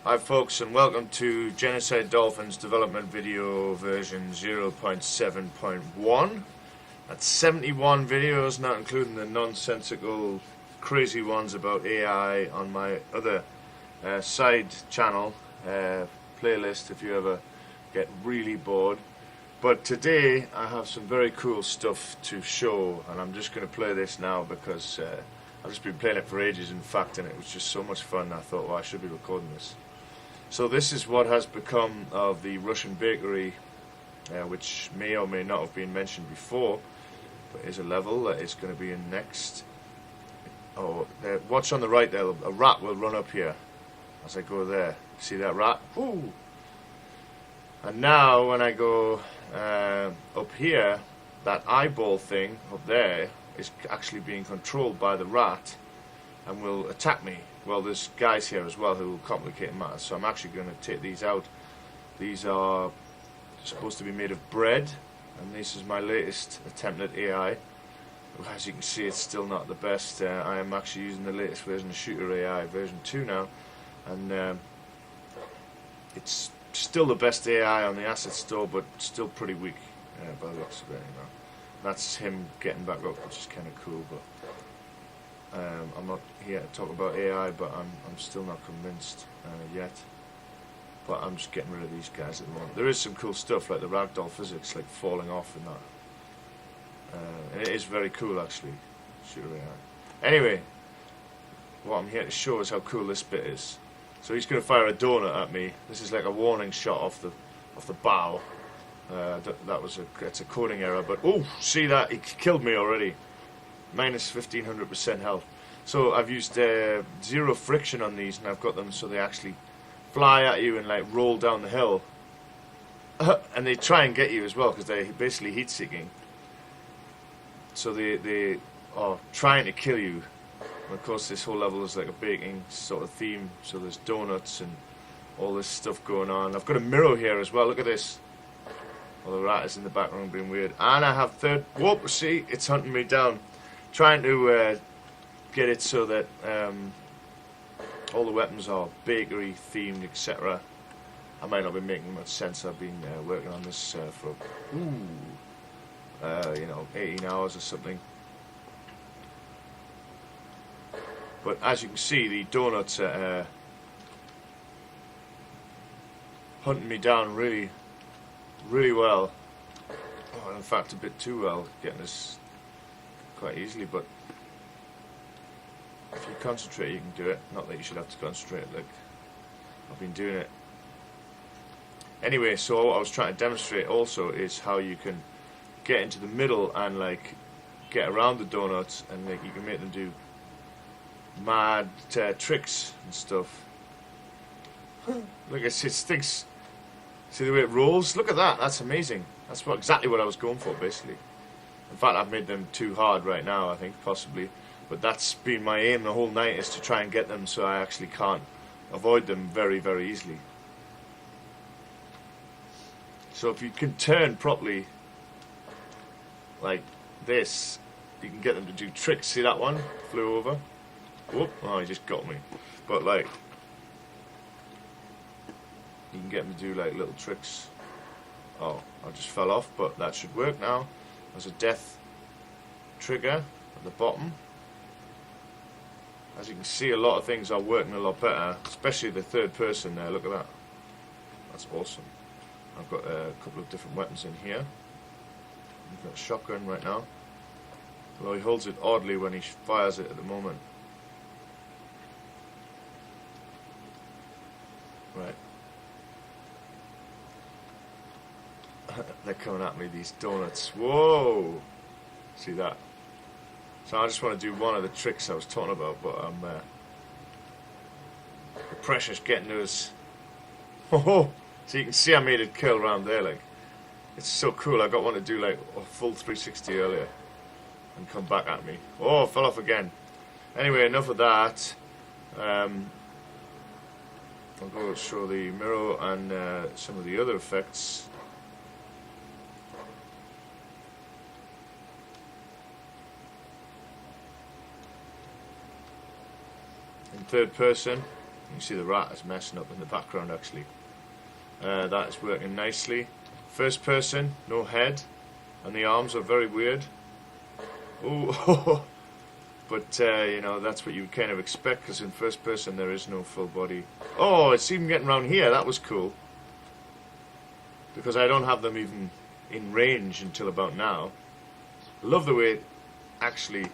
Hi folks, and welcome to Genocide Dolphins development video version 0.7.1. That's 71 videos, not including the nonsensical crazy ones about AI on my other side channel playlist if you ever get really bored. But today I have some very cool stuff to show, and I'm just going to play this now because I've just been playing it for ages, in fact, and it was just so much fun. I thought, well, I should be recording this. So this is what has become of the Russian bakery, which may or may not have been mentioned before, but is a level that is going to be in next. Oh, watch on the right there, a rat will run up here as I go there. See that rat? Ooh. And now when I go up here, that eyeball thing up there is actually being controlled by the rat and will attack me. Well, there's guys here as well who will complicate matters, so I'm actually going to take these out. These are supposed to be made of bread, and this is my latest attempt at AI. As you can see, it's still not the best. I am actually using the latest version of Shooter AI, version 2 now, and it's still the best AI on the asset store, but still pretty weak by the looks of it. You know. That's him getting back up, which is kind of cool, but I'm not here to talk about AI, but I'm still not convinced yet. But I'm just getting rid of these guys at the moment. There is some cool stuff like the ragdoll physics, like falling off and that. And it is very cool, actually. Shooter AI. Anyway, what I'm here to show is how cool this bit is. So he's going to fire a donut at me. This is like a warning shot off the bow. It's a coding error, but oh, see that? He killed me already. Minus 1500% health. So I've used zero friction on these, and I've got them so they actually fly at you and like roll down the hill. And they try and get you as well because they're basically heat-seeking. So they are trying to kill you. And of course, this whole level is like a baking sort of theme. So there's donuts and all this stuff going on. I've got a mirror here as well. Look at this. Well, the rat is in the background being weird. And I have third. Whoop! See, it's hunting me down. Trying to get it so that all the weapons are bakery themed, etc. I might not be making much sense. I've been working on this for 18 hours or something. But as you can see, the donuts are hunting me down really, really well. Oh, in fact, a bit too well, getting this quite easily, but if you concentrate you can do it. Not that you should have to concentrate, like I've been doing it. Anyway, so what I was trying to demonstrate also is how you can get into the middle and like get around the donuts, and like you can make them do mad tricks and stuff. Look, it stinks. See the way it rolls? Look at that, that's amazing. That's exactly what I was going for, basically. In fact, I've made them too hard right now, I think, possibly. But that's been my aim the whole night, is to try and get them so I actually can't avoid them very, very easily. So if you can turn properly, like this, you can get them to do tricks. See that one? Flew over. Whoop! Oh, he just got me. But like, you can get them to do like little tricks. Oh, I just fell off, but that should work now. There's a death trigger at the bottom. As you can see, a lot of things are working a lot better, especially the third person there. Look at that. That's awesome. I've got a couple of different weapons in here. I've got a shotgun right now. Although he holds it oddly when he fires it at the moment. Right. They're coming at me, these donuts. Whoa! See that? So I just want to do one of the tricks I was talking about, but the pressure's getting to us. Oh! So you can see I made it curl around there, like. It's so cool. I got one to do like a full 360 earlier and come back at me. Oh, I fell off again. Anyway, enough of that. I'll go show the mirror and some of the other effects. In third person, You can see the rat is messing up in the background actually. That is working nicely. First person, no head, and the arms are very weird. Ooh, but you know, that's what you would kind of expect, because in first person there is no full body. Oh, it's even getting around here. That was cool, because I don't have them even in range until about now. Love the way it actually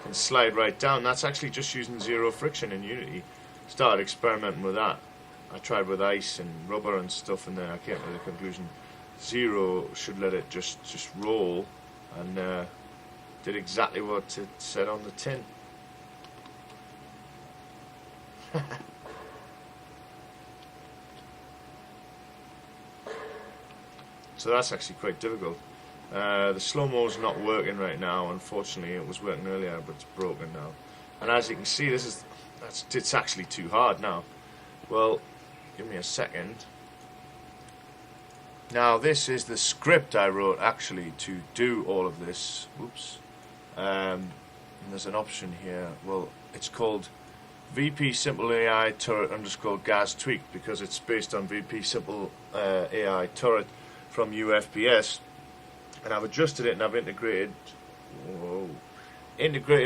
can slide right down. That's actually just using zero friction in Unity. Started experimenting with that. I tried with ice and rubber and stuff, and then I came to the conclusion zero should let it just roll, and did exactly what it said on the tin. So that's actually quite difficult. The slow-mo's not working right now, unfortunately. It was working earlier, but it's broken now. And as you can see, it's actually too hard now. Well, give me a second. Now this is the script I wrote actually to do all of this. Whoops. And there's an option here. Well, it's called VP Simple AI Turret _ Gas Tweaked, because it's based on VP Simple AI Turret from UFPS, and I've adjusted it and I've integrated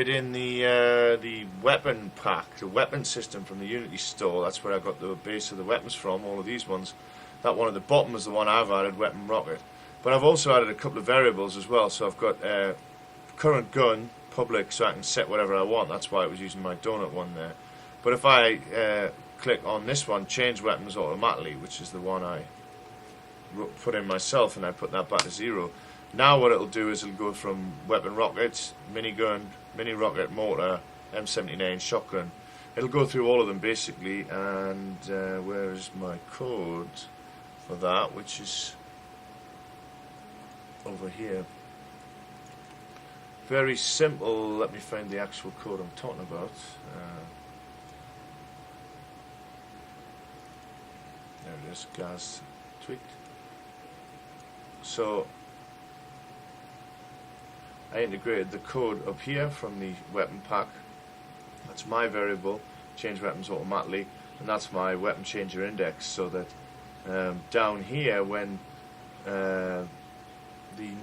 in the weapon pack, the weapon system from the Unity store. That's where I got the base of the weapons from, all of these ones. That one at the bottom is the one I've added, weapon rocket. But I've also added a couple of variables as well. So I've got current gun, public, so I can set whatever I want. That's why I was using my donut one there. But if I click on this one, change weapons automatically, which is the one I put in myself, and I put that back to 0. Now what it'll do is it'll go from weapon rockets, minigun, mini rocket, mortar, M79, shotgun. It'll go through all of them basically, and where is my code for that, which is over here. Very simple. Let me find the actual code I'm talking about. There it is, gas tweaked. So I integrated the code up here from the weapon pack. That's my variable, change weapons automatically, and that's my weapon changer index, so that down here when the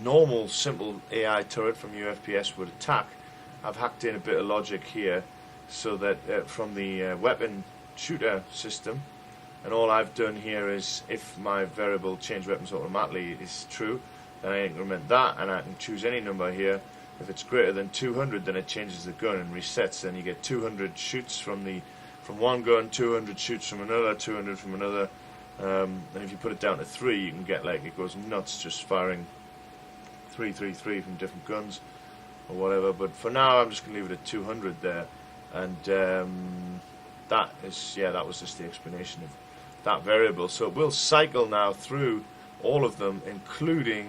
normal simple AI turret from UFPS would attack, I've hacked in a bit of logic here so that from the weapon shooter system, and all I've done here is, if my variable change weapons automatically is true, then I increment that, and I can choose any number here. If it's greater than 200, then it changes the gun and resets. Then you get 200 shoots from one gun, 200 shoots from another, 200 from another. And if you put it down to 3, you can get, like, it goes nuts, just firing 3, 3, 3 from different guns or whatever. But for now, I'm just going to leave it at 200 there. And that was just the explanation of that variable. So it will cycle now through all of them, including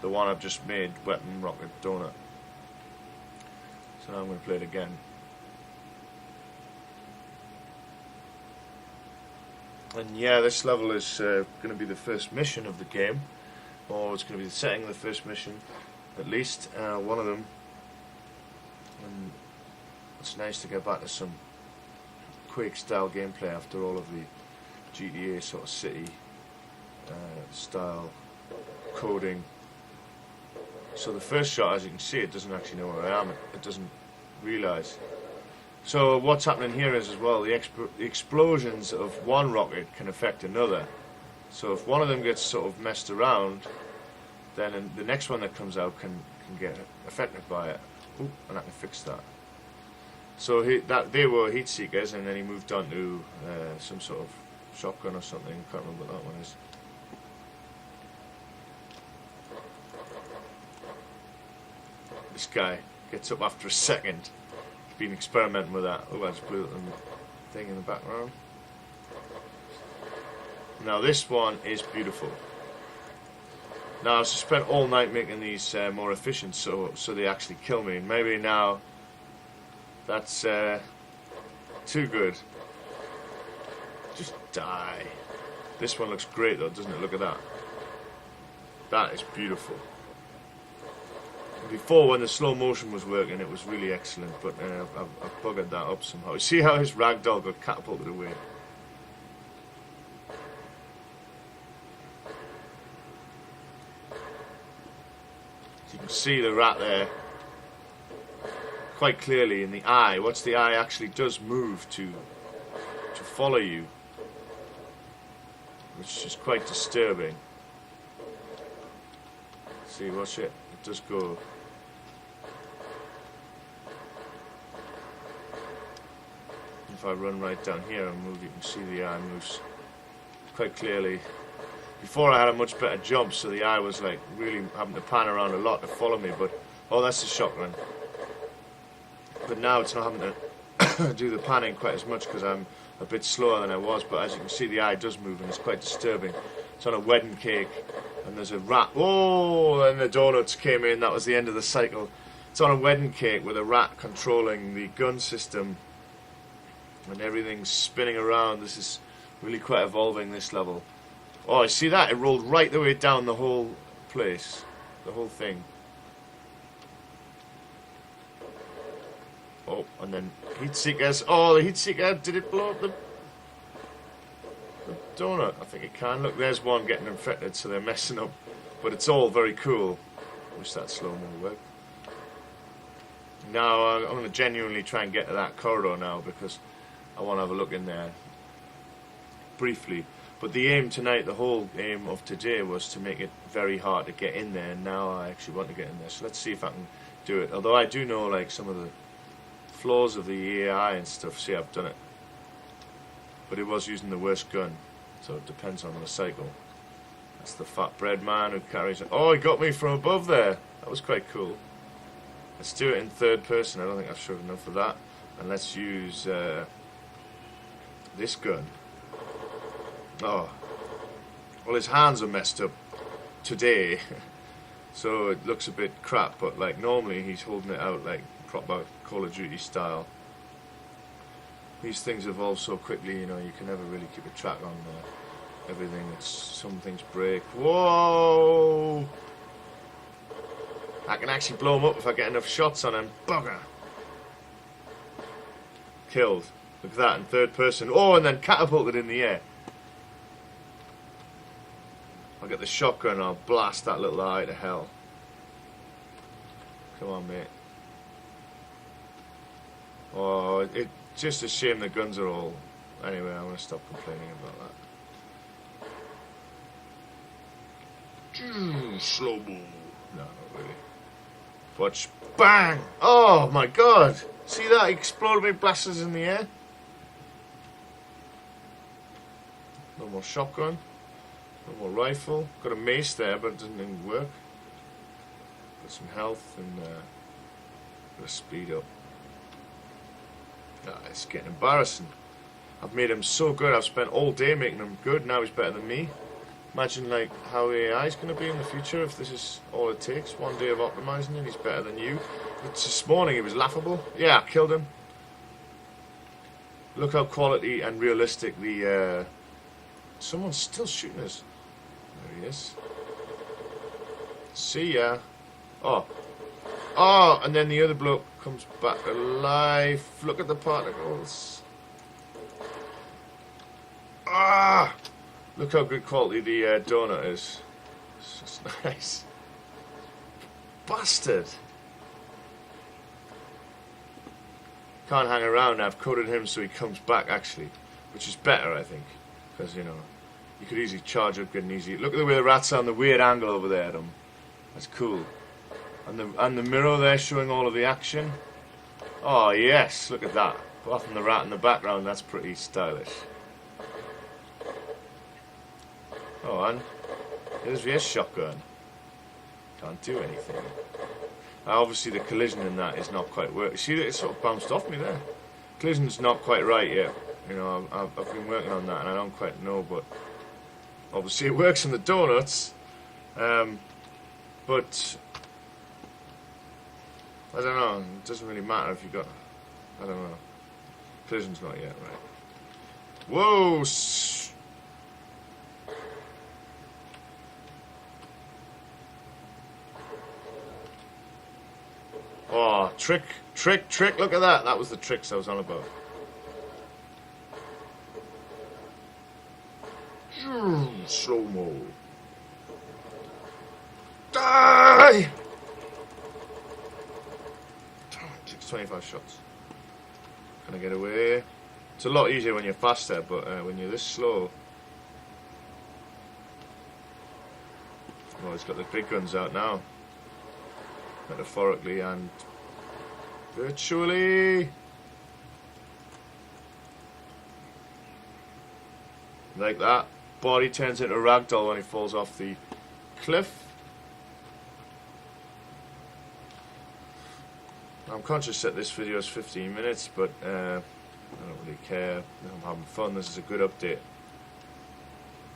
the one I've just made, weapon rocket donut. So now I'm going to play it again. And yeah, this level is going to be the first mission of the game, or it's going to be the setting of the first mission, at least one of them. And it's nice to get back to some Quake style gameplay after all of the GTA sort of city style coding. So the first shot, as you can see, it doesn't actually know where I am. It doesn't realise. So what's happening here is, as well, the explosions of one rocket can affect another. So if one of them gets sort of messed around, then the next one that comes out can get affected by it. Ooh, and I can fix that. So they were heat seekers, and then he moved on to some sort of shotgun or something. I can't remember what that one is. This guy gets up after a second. He's been experimenting with that. Oh, I just blew the thing in the background. Now this one is beautiful. Now I've spent all night making these more efficient, so they actually kill me. And maybe now that's too good. Just die. This one looks great though, doesn't it? Look at that. That is beautiful. Before, when the slow motion was working, it was really excellent, but I've buggered that up somehow. See how his ragdoll got catapulted away? So you can see the rat there quite clearly in the eye. Watch, the eye actually does move to follow you, which is quite disturbing. See, watch it. It does go. If I run right down here and move, you can see the eye moves quite clearly. Before I had a much better jump, so the eye was like really having to pan around a lot to follow me, but oh, that's the shotgun. But now it's not having to do the panning quite as much because I'm a bit slower than I was, but as you can see the eye does move and it's quite disturbing. It's on a wedding cake and there's a rat. Oh, and the donuts came in, that was the end of the cycle. It's on a wedding cake with a rat controlling the gun system and everything's spinning around. This is really quite evolving, this level. Oh, you see that? It rolled right the way down the whole place, the whole thing. Oh, and then heat seekers. Oh, the heat seeker, did it blow up the donut? I think it can. Look, there's one getting infected, so they're messing up. But it's all very cool. Wish that slow-mo worked. Now, I'm going to genuinely try and get to that corridor now because I want to have a look in there briefly. But the aim tonight, the whole aim of today was to make it very hard to get in there, and now I actually want to get in there. So let's see if I can do it. Although I do know like some of the flaws of the AI and stuff. See, I've done it. But it was using the worst gun, so it depends on the cycle. That's the fat bread man who carries it. Oh, he got me from above there. That was quite cool. Let's do it in third person. I don't think I've showed enough of that. And let's use this gun. Oh, well, his hands are messed up today, so it looks a bit crap, but like normally he's holding it out like proper Call of Duty style. These things evolve so quickly, you know, you can never really keep a track on everything. Some things break. Whoa! I can actually blow him up if I get enough shots on him. Bugger! Killed. Look at that in third person. Oh, and then catapulted in the air. I'll get the shotgun and I'll blast that little eye to hell. Come on, mate. Oh, it's just a shame the guns are all... Anyway, I'm going to stop complaining about that. Slow-mo. No, not really. Watch. Bang! Oh, my God! See that? He exploded me blasters in the air. No more shotgun. No more rifle. Got a mace there, but it doesn't even work. Got some health and got a speed up. Ah, it's getting embarrassing. I've made him so good. I've spent all day making him good. Now he's better than me. Imagine like how AI is going to be in the future if this is all it takes. One day of optimizing him, he's better than you. But this morning he was laughable. Yeah, I killed him. Look how quality and realistic the... Someone's still shooting us. There he is. See ya. Oh. Oh, and then the other bloke comes back alive. Look at the particles. Ah! Look how good quality the donut is. It's just nice. Bastard. Can't hang around. I've coded him so he comes back actually, which is better, I think, because you know you could easily charge up good and easy. Look at the way the rats are on the weird angle over there at them. That's cool. And the mirror there showing all of the action. Oh yes, look at that. Apart from the rat in the background, that's pretty stylish. Oh, and here's your shotgun. Can't do anything. Obviously the collision in that is not quite working. See, it sort of bounced off me there. Collision's not quite right yet. You know, I've been working on that and I don't quite know, but obviously it works in the donuts. But I don't know. It doesn't really matter if you got. I don't know. Collision's not yet right. Whoa! trick, look at that. That was the tricks I was on about. Slow-mo. Die! 25 shots. Can I get away? It's a lot easier when you're faster, but when you're this slow... Oh, he's got the big guns out now. Metaphorically and virtually. Like that. Body turns into a ragdoll when he falls off the cliff. I'm conscious that this video is 15 minutes, but I don't really care. I'm having fun. This is a good update.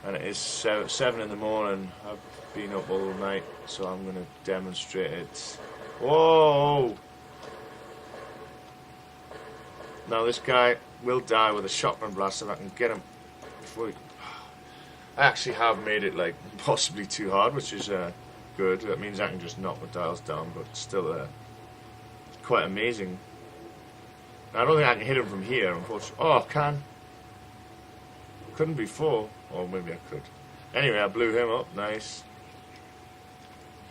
And it is 7 in the morning. I've been up all night, so I'm going to demonstrate it. Whoa! Now this guy will die with a shotgun blast if I can get him before he... I actually have made it like possibly too hard, which is good. That means I can just knock the dials down, but still quite amazing. I don't think I can hit him from here, unfortunately. Oh, I can. Couldn't before. Or maybe I could. Anyway, I blew him up. Nice.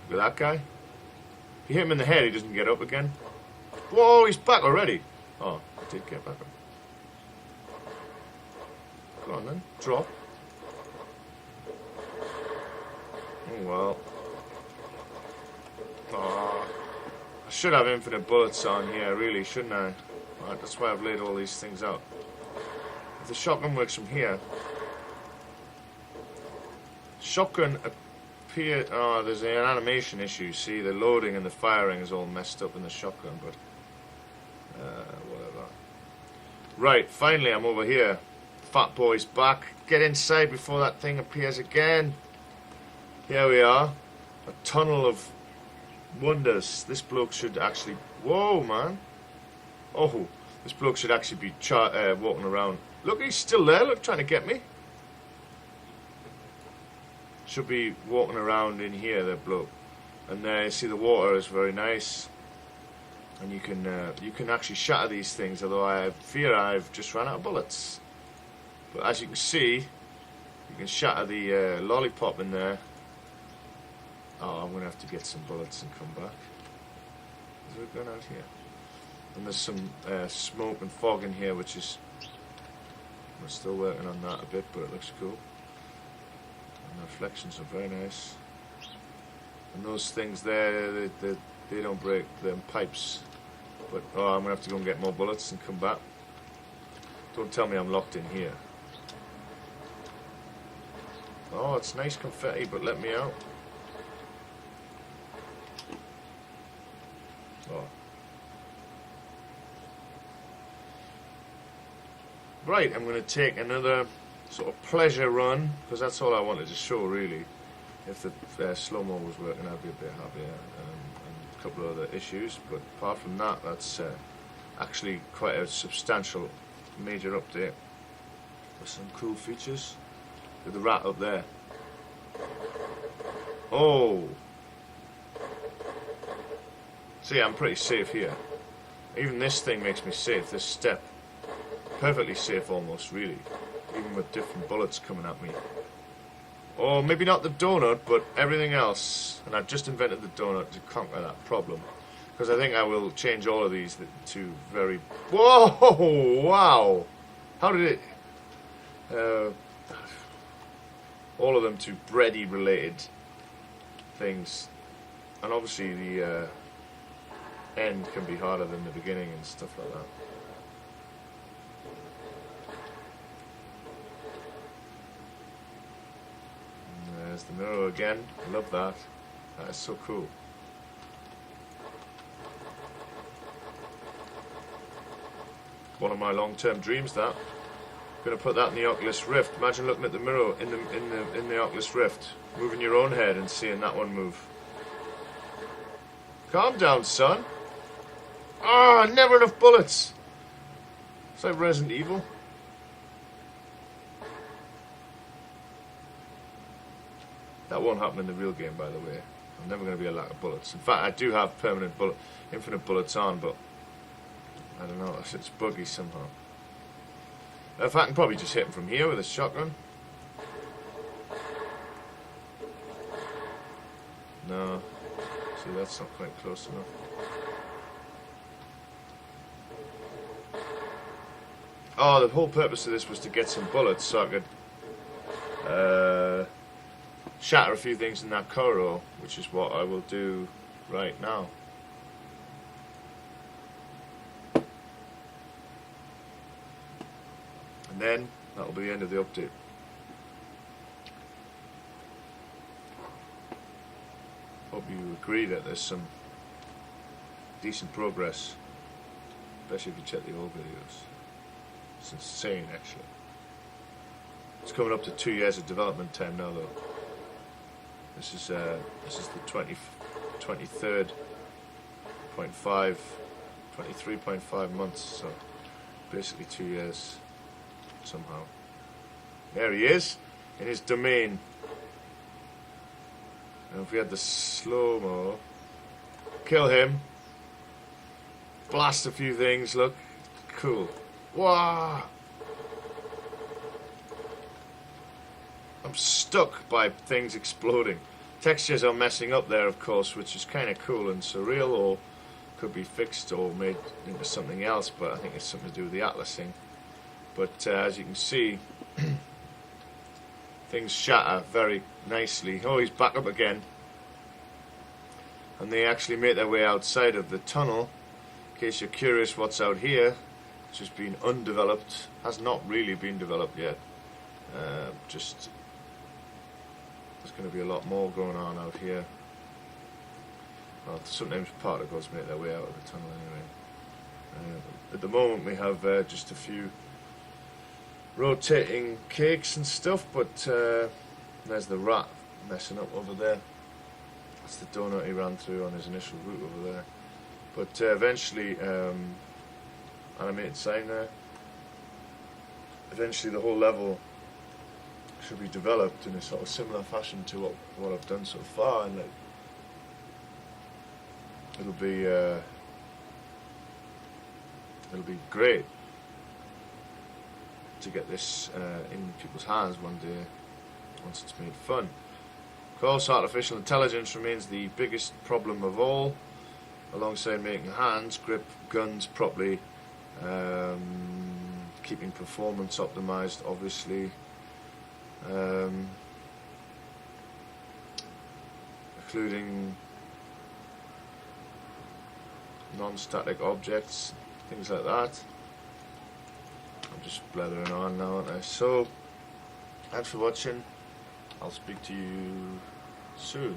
Look at that guy. You hit him in the head, he doesn't get up again. Whoa, he's back already. Oh, I did get back up. Go on then. Drop. Oh well. Oh, I should have infinite bullets on here, really, shouldn't I? Right, that's why I've laid all these things out. If the shotgun works from here... Shotgun appear... Oh, there's an animation issue. See, the loading and the firing is all messed up in the shotgun, but... whatever. Right, finally I'm over here. Fat boy's back. Get inside before that thing appears again. Here we are. A tunnel of wonders. This bloke should actually... Whoa, man. Oh, this bloke should actually be walking around. Look, he's still there. Look, trying to get me. Should be walking around in here, that bloke. And there, you see the water is very nice. And you can actually shatter these things, although I fear I've just run out of bullets. But as you can see, you can shatter the lollipop in there. Oh, I'm going to have to get some bullets and come back. Is there a gun out here? And there's some smoke and fog in here, which is... We're still working on that a bit, but it looks cool. And the reflections are very nice. And those things there, they don't break, them pipes. But, oh, I'm going to have to go and get more bullets and come back. Don't tell me I'm locked in here. Oh, it's nice confetti, but let me out. Oh. Right, I'm going to take another sort of pleasure run, because that's all I wanted to show, really. If the slow-mo was working, I'd be a bit happier. And a couple of other issues, but apart from that, that's actually quite a substantial, major update with some cool features. With the rat up there. Oh! See, I'm pretty safe here. Even this thing makes me safe, this step. Perfectly safe almost, really. Even with different bullets coming at me. Or maybe not the donut, but everything else. And I've just invented the donut to conquer that problem. Because I think I will change all of these to very... Whoa! Wow! How did it... all of them to bready related things. And obviously the end can be harder than the beginning and stuff like that. There's the mirror again. I love that. That is so cool. One of my long-term dreams, that. I'm going to put that in the Oculus Rift. Imagine looking at the mirror in the Oculus Rift, moving your own head and seeing that one move. Calm down, son. Ah, never enough bullets. It's like Resident Evil. That won't happen in the real game, by the way. I'm never going to be a lack of bullets. In fact, I do have infinite bullets on, but I don't know, it's buggy somehow. In fact, I can probably just hit him from here with a shotgun. No, see, that's not quite close enough. Oh, the whole purpose of this was to get some bullets so I could shatter a few things in that corridor, which is what I will do right now. And then that'll be the end of the update. Hope you agree that there's some decent progress, especially if you check the old videos. It's insane, actually. It's coming up to 2 years of development time now, though. This is the 23.5 months, so basically 2 years somehow. There he is, in his domain. And if we had the slow-mo, kill him, blast a few things, look, cool. Wow! I'm stuck by things exploding. Textures are messing up there, of course, which is kind of cool and surreal, or could be fixed or made into something else, but I think it's something to do with the atlasing. But as you can see, things shatter very nicely. Oh, he's back up again. And they actually make their way outside of the tunnel. In case you're curious what's out here, it's just been undeveloped, has not really been developed yet. Just there's going to be a lot more going on out here. Well, sometimes particles make their way out of the tunnel anyway. At the moment we have just a few rotating cakes and stuff, but there's the rat messing up over there. That's the donut he ran through on his initial route over there. But eventually, animated sign there, eventually the whole level should be developed in a sort of similar fashion to what I've done so far, and like it'll be great to get this in people's hands one day once it's made fun. Of course, artificial intelligence remains the biggest problem of all, alongside making hands grip guns properly, keeping performance optimized, obviously, including non-static objects, things like that. I'm just blathering on now, aren't I? So, thanks for watching. I'll speak to you soon.